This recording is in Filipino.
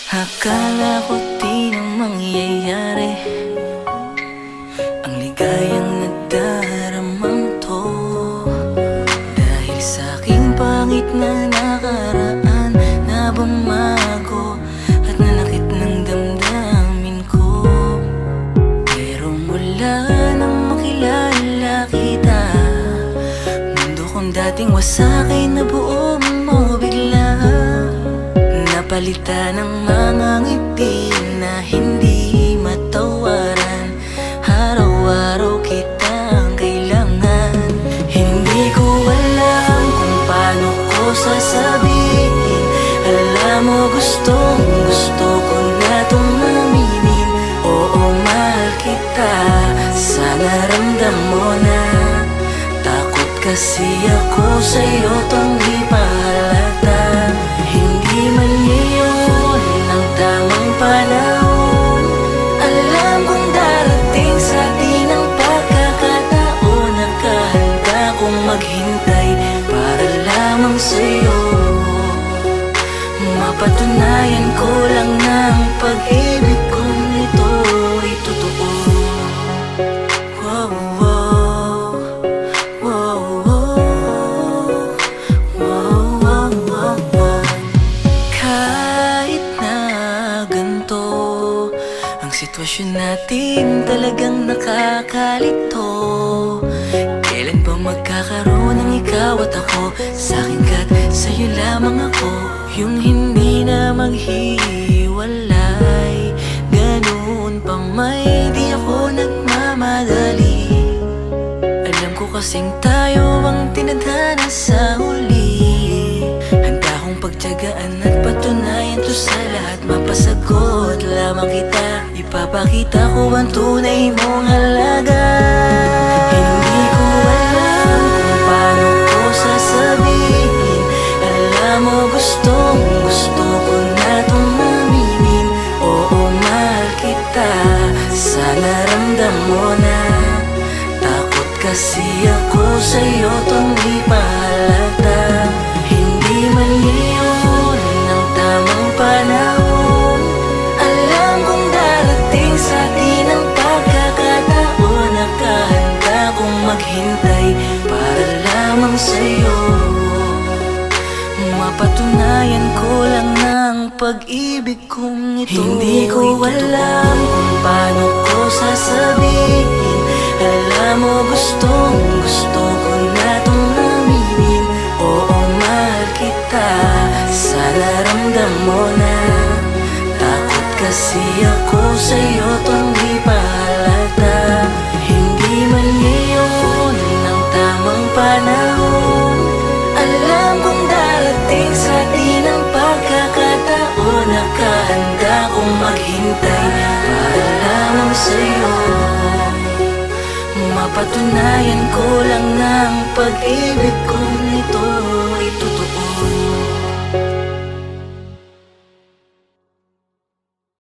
Akala ko di na mangyayari ang ligayang nadaramang to, dahil sa aking pangit na nakaraan na bumago at nanakit ng damdamin ko. Pero mula nang makilala kita, mundo kong dating wasakay na buo mo bigla. Napalitan ng mga ngiti na hindi matawaran. Araw-araw kitang kailangan. Hindi ko alam kung paano ko sasabihin. Alam mo gustong gusto ko na itong aminin. Oo, mahal kita, sana ramdam mo na. Takot kasi ako sa'yo tong di pahalata. Hindi man ngayon ang tamang panahon. Alam kong darating sa atin ang pagkakataon. Nakahanda kong maghintay para lamang sa'yo. Mapatunayan ko lang na ang pag-ibig kong ito ay totoo. Wow, wow, wow, wow, wow, wow, wow. Kahit na ganito ang sitwasyon natin, talagang nakakalito. Kailan ba magkakaroon ng ikaw at ako? Sa'kin ka't sa'yo lamang ako. Yung hindi na maghiwalay, ganoon pa may di ako nagmamadali. Alam ko kasing tayo ang tinadhana sa huli. Handa kong pagtiyagaan at patunayan to sa lahat. Mapasagot lamang kita, ipapakita ko ang tunay mong halaga. Hindi ko alam kung paano ko sasabihin. Alam mo gustong gusto ko na itong aminin. Oo, mahal kita, sana ramdam mo na. Takot kasi ako sa'yo tong di pahalata. Hindi man ngayon ang tamang panahon. Alam kong darating sa atin ang pagkakataon. Nakahanda kong maghintay para lamang sa'yo. Mapatunayan ko lang na ang pag-ibig kong ito. Hindi ko alam kung paano ko sasabihin. Alam mo gustong gusto ko na itong aminin. Oo, mahal kita, sana ramdam mo na. Takot kasi ako sa'yo tong di pahalata. Hindi man ngayon ang tamang panahon. Alam kong darating sa atin ang pagkakataon. Nakahanda kong maghintay para lamang sa'yo. Mapatunayan ko lang na ang pag-ibig ko